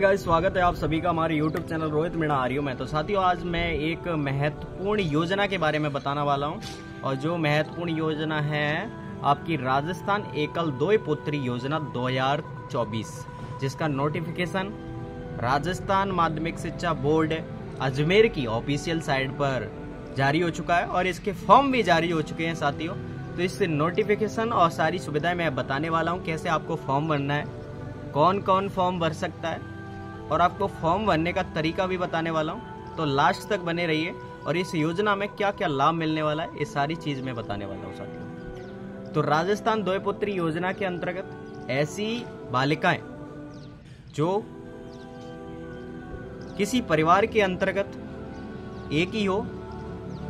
Guys, स्वागत है आप सभी का हमारे YouTube चैनल रोहित मीणा आर्यो में। तो साथियों, आज मैं एक महत्वपूर्ण योजना के बारे में बताने वाला हूं, और जो महत्वपूर्ण योजना है आपकी राजस्थान एकल दोय पुत्री योजना 2024, जिसका नोटिफिकेशन राजस्थान माध्यमिक शिक्षा बोर्ड अजमेर की ऑफिशियल साइट पर जारी हो चुका है और इसके फॉर्म भी जारी हो चुके हैं साथियों। तो इस नोटिफिकेशन और सारी सुविधाएं मैं बताने वाला हूं, कैसे आपको फॉर्म भरना है, कौन कौन फॉर्म भर सकता है, और आपको फॉर्म भरने का तरीका भी बताने वाला हूं। तो लास्ट तक बने रहिए और इस योजना में क्या क्या लाभ मिलने वाला है, ये सारी चीज मैं बताने वाला हूं साथियों। तो राजस्थान दोय पुत्री योजना के अंतर्गत ऐसी बालिकाएं जो किसी परिवार के अंतर्गत एक ही हो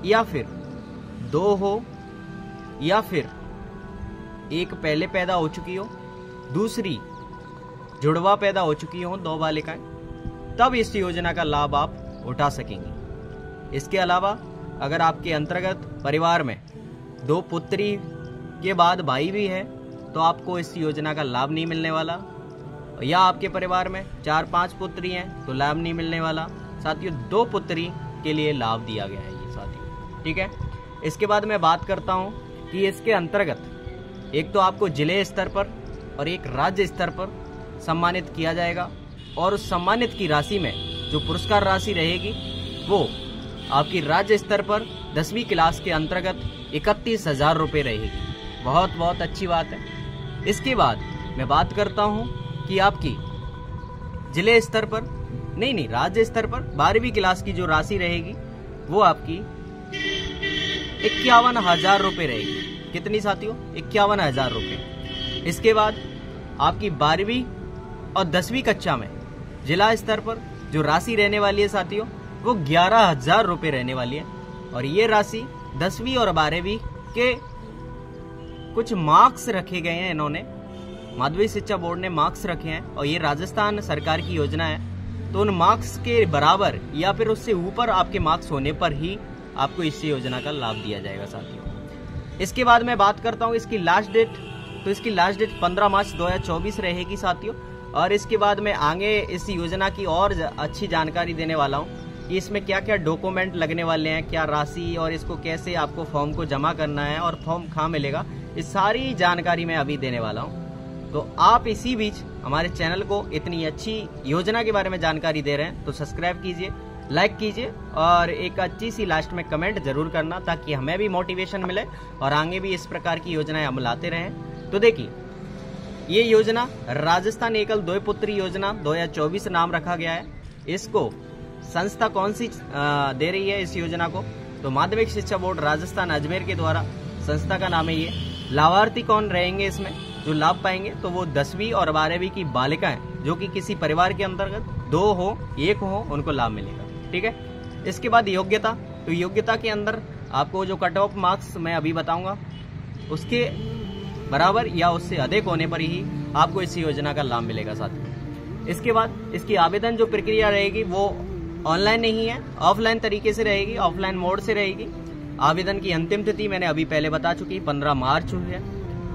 या फिर दो हो या फिर एक पहले पैदा हो चुकी हो, दूसरी जुड़वा पैदा हो चुकी हो, दो बालिकाएं, तब इस योजना का लाभ आप उठा सकेंगे। इसके अलावा अगर आपके अंतर्गत परिवार में दो पुत्री के बाद भाई भी है तो आपको इस योजना का लाभ नहीं मिलने वाला, या आपके परिवार में 4-5 पुत्री हैं तो लाभ नहीं मिलने वाला। साथियों, 2 पुत्री के लिए लाभ दिया गया है ये साथियों, ठीक है। इसके बाद मैं बात करता हूं कि इसके अंतर्गत एक तो आपको जिले स्तर पर और एक राज्य स्तर पर सम्मानित किया जाएगा, और उस सम्मानित की राशि में जो पुरस्कार राशि रहेगी वो आपकी राज्य स्तर पर 10वीं क्लास के अंतर्गत 31,000 रुपये रहेगी। बहुत बहुत अच्छी बात है। इसके बाद मैं बात करता हूं कि आपकी जिले स्तर पर नहीं राज्य स्तर पर 12वीं क्लास की जो राशि रहेगी वो आपकी 51,000 रुपये रहेगी। कितनी साथियों? 51,000 रुपये। इसके बाद आपकी 12वीं और 10वीं कक्षा में जिला स्तर पर जो राशि रहने वाली है साथियों वो 11,000 रुपये रहने वाली है, और ये राशि 10वीं और 12वीं के कुछ मार्क्स रखे गए हैं, इन्होंने माध्यमिक शिक्षा बोर्ड ने मार्क्स रखे हैं, और ये राजस्थान सरकार की योजना है। तो उन मार्क्स के बराबर या फिर उससे ऊपर आपके मार्क्स होने पर ही आपको इस योजना का लाभ दिया जाएगा साथियों। इसके बाद मैं बात करता हूँ इसकी लास्ट डेट। तो इसकी लास्ट डेट 15 मार्च 2024 रहेगी साथियों। और इसके बाद मैं आगे इस योजना की और अच्छी जानकारी देने वाला हूँ कि इसमें क्या क्या डॉक्यूमेंट लगने वाले हैं, क्या राशि, और इसको कैसे आपको फॉर्म को जमा करना है और फॉर्म कहाँ मिलेगा, इस सारी जानकारी मैं अभी देने वाला हूँ। तो आप इसी बीच हमारे चैनल को इतनी अच्छी योजना के बारे में जानकारी दे रहे हैं तो सब्सक्राइब कीजिए, लाइक कीजिए, और एक अच्छी सी लास्ट में कमेंट जरूर करना, ताकि हमें भी मोटिवेशन मिले और आगे भी इस प्रकार की योजनाएं हम लाते रहें। तो देखिए, ये योजना राजस्थान एकल दोय पुत्री योजना 2024 नाम रखा गया है। इसको संस्था कौन सी दे रही है इस योजना को? तो माध्यमिक शिक्षा बोर्ड राजस्थान अजमेर के द्वारा संस्था का नाम है ये। लाभार्थी कौन रहेंगे इसमें जो लाभ पाएंगे? तो वो 10वीं और 12वीं की बालिकाएं जो कि किसी परिवार के अंतर्गत 2 हो, 1 हो, उनको लाभ मिलेगा, ठीक है। इसके बाद योग्यता। तो योग्यता के अंदर आपको जो कट ऑफ मार्क्स मैं अभी बताऊंगा उसके बराबर या उससे अधिक होने पर ही आपको इस योजना का लाभ मिलेगा साथियों। इसके बाद इसकी आवेदन जो प्रक्रिया रहेगी वो ऑनलाइन नहीं है, ऑफलाइन तरीके से रहेगी, ऑफलाइन मोड से रहेगी। आवेदन की अंतिम तिथि मैंने अभी पहले बता चुकी, 15 मार्च हुई है।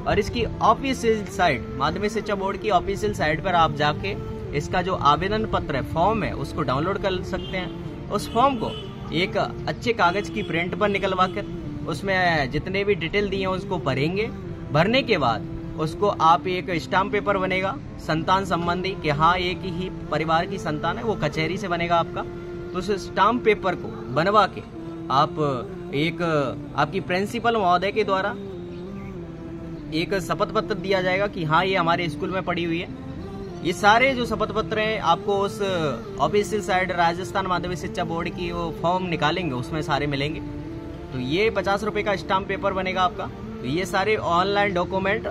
और इसकी ऑफिशियल साइट, माध्यमिक शिक्षा बोर्ड की ऑफिशियल साइट पर आप जाके इसका जो आवेदन पत्र है, फॉर्म है, उसको डाउनलोड कर सकते हैं। उस फॉर्म को एक अच्छे कागज की प्रिंट पर निकलवा कर उसमें जितने भी डिटेल दिए हैं उसको भरेंगे। भरने के बाद उसको आप एक स्टाम्प पेपर बनेगा संतान संबंधी कि हाँ एक ही परिवार की संतान है, वो कचहरी से बनेगा आपका। तो उस स्टाम्प पेपर को बनवा के आप एक आपकी प्रिंसिपल महोदय के द्वारा एक शपथ पत्र दिया जाएगा कि हाँ ये हमारे स्कूल में पढ़ी हुई है। ये सारे जो शपथ पत्र हैं आपको उस ऑफिशियल साइट राजस्थान माध्यमिक शिक्षा बोर्ड की वो फॉर्म निकालेंगे, उसमें सारे मिलेंगे। तो ये 50 रुपए का स्टाम्प पेपर बनेगा आपका। तो ये सारे ऑनलाइन डॉक्यूमेंट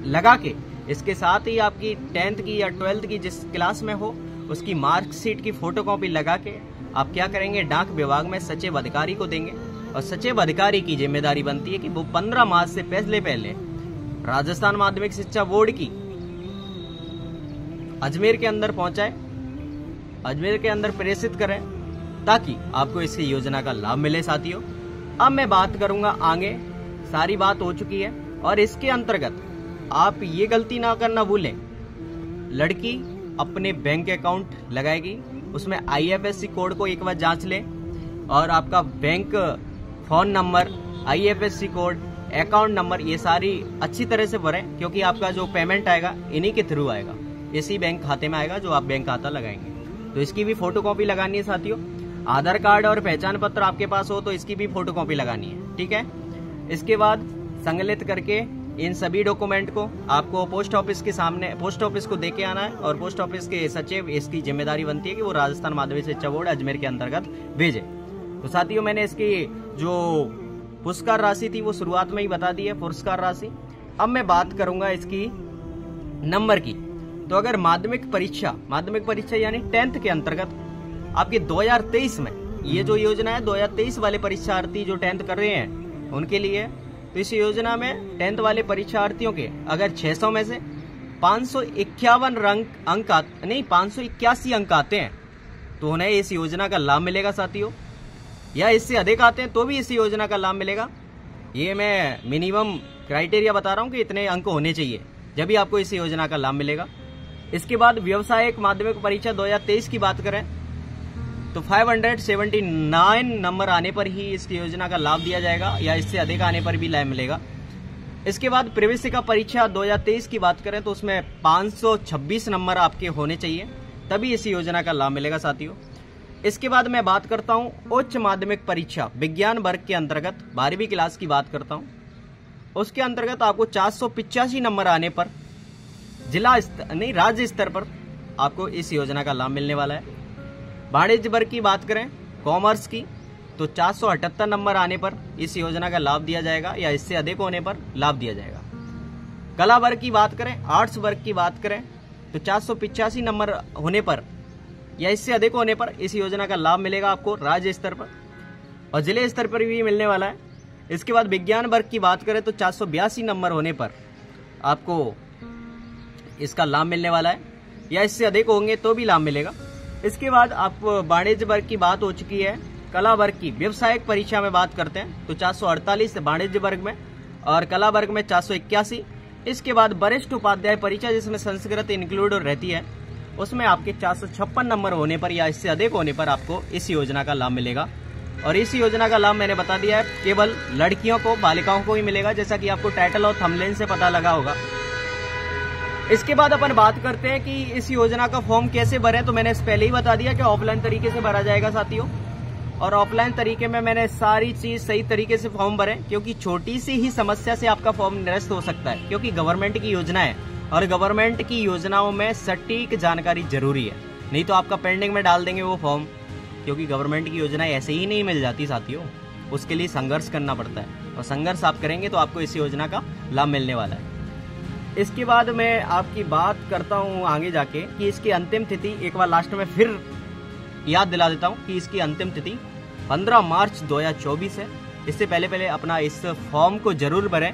लगा के इसके साथ ही आपकी 10th की या 12th की जिस क्लास में हो उसकी मार्कशीट की फोटोकॉपी लगा के आप क्या करेंगे, डाक विभाग में सचिव अधिकारी को देंगे। और सचिव अधिकारी की जिम्मेदारी बनती है कि वो 15 मार्च से पहले राजस्थान माध्यमिक शिक्षा बोर्ड की अजमेर के अंदर पहुंचाए, अजमेर के अंदर प्रेषित करें, ताकि आपको इस योजना का लाभ मिले साथियों। अब मैं बात करूंगा आगे, सारी बात हो चुकी है। और इसके अंतर्गत आप ये गलती ना करना भूलें, लड़की अपने बैंक अकाउंट लगाएगी, उसमें IFSC कोड को एक बार जांच लें और आपका bank phone number, IFSC code, account number ये सारी अच्छी तरह से भरें, क्योंकि आपका जो पेमेंट आएगा इन्हीं के थ्रू आएगा, इसी बैंक खाते में आएगा जो आप बैंक खाता लगाएंगे। तो इसकी भी फोटोकॉपी लगानी है साथियों। आधार कार्ड और पहचान पत्र आपके पास हो तो इसकी भी फोटोकॉपी लगानी है, ठीक है। इसके बाद संकलित करके इन सभी डॉक्यूमेंट को आपको पोस्ट ऑफिस के सामने, पोस्ट ऑफिस को देके आना है और पोस्ट ऑफिस के सचिव, इसकी जिम्मेदारी बनती है कि वो राजस्थान माध्यमिक शिक्षा बोर्ड अजमेर के अंतर्गत भेजे। तो साथियों मैंने इसकी जो पुरस्कार राशि थी वो शुरुआत में ही बता दी है, पुरस्कार राशि। अब मैं बात करूंगा इसकी नंबर की। तो अगर माध्यमिक परीक्षा यानी 10th के अंतर्गत आपके 2023 में ये जो योजना है 2023 वाले परीक्षार्थी जो 10th कर रहे हैं उनके लिए, तो इस योजना में 10th वाले परीक्षार्थियों के अगर 600 में से 581 अंक आते हैं तो उन्हें इस योजना का लाभ मिलेगा साथियों, या इससे अधिक आते हैं तो भी इस योजना का लाभ मिलेगा। ये मैं मिनिमम क्राइटेरिया बता रहा हूं कि इतने अंक होने चाहिए जब भी आपको इस योजना का लाभ मिलेगा। इसके बाद व्यावसायिक माध्यमिक परीक्षा 2023 की बात करें तो 579 नंबर आने पर ही इस योजना का लाभ दिया जाएगा, या इससे अधिक आने पर भी लाभ मिलेगा। इसके बाद प्रवेशिका परीक्षा 2023 की बात करें तो उसमें 526 नंबर आपके होने चाहिए, तभी इस योजना का लाभ मिलेगा साथियों। इसके बाद मैं बात करता हूं उच्च माध्यमिक परीक्षा विज्ञान वर्ग के अंतर्गत 12वीं क्लास की बात करता हूं। उसके अंतर्गत आपको 485 नंबर आने पर राज्य स्तर पर आपको इस योजना का लाभ मिलने वाला है। वाणिज्य वर्ग की बात करें कॉमर्स की तो 478 नंबर आने पर इस योजना का लाभ दिया जाएगा, या इससे अधिक होने पर लाभ दिया जाएगा। कला वर्ग की बात करें, आर्ट्स वर्ग की बात करें तो 485 नंबर होने पर या इससे अधिक होने पर इस योजना का लाभ मिलेगा आपको राज्य स्तर पर, और जिले स्तर पर भी मिलने वाला है। इसके बाद विज्ञान वर्ग की बात करें तो 482 नंबर होने पर आपको इसका लाभ मिलने वाला है, या इससे अधिक होंगे तो भी लाभ मिलेगा। इसके बाद आप वाणिज्य वर्ग की बात हो चुकी है। कला वर्ग की व्यावसायिक परीक्षा में बात करते हैं तो 448 वाणिज्य वर्ग में और कला वर्ग में 481। इसके बाद वरिष्ठ उपाध्याय परीक्षा जिसमें संस्कृत इंक्लूड रहती है उसमें आपके 456 नंबर होने पर या इससे अधिक होने पर आपको इस योजना का लाभ मिलेगा। और इस योजना का लाभ मैंने बता दिया है केवल लड़कियों को, बालिकाओं को ही मिलेगा, जैसा कि आपको टाइटल और थंबनेल से पता लगा होगा। इसके बाद अपन बात करते हैं कि इस योजना का फॉर्म कैसे भरें। तो मैंने पहले ही बता दिया कि ऑफलाइन तरीके से भरा जाएगा साथियों, और ऑफलाइन तरीके में मैंने सारी चीज सही तरीके से फॉर्म भरें, क्योंकि छोटी सी ही समस्या से आपका फॉर्म निरस्त हो सकता है, क्योंकि गवर्नमेंट की योजना है और गवर्नमेंट की योजनाओं में सटीक जानकारी जरूरी है, नहीं तो आपका पेंडिंग में डाल देंगे वो फॉर्म, क्योंकि गवर्नमेंट की योजना ऐसे ही नहीं मिल जाती साथियों, उसके लिए संघर्ष करना पड़ता है, और संघर्ष आप करेंगे तो आपको इस योजना का लाभ मिलने वाला है। इसके बाद मैं आपकी बात करता हूं आगे जाके कि इसकी अंतिम तिथि एक बार लास्ट में फिर याद दिला देता हूं कि इसकी अंतिम तिथि 15 मार्च 2024 है। इससे पहले अपना इस फॉर्म को जरूर भरें,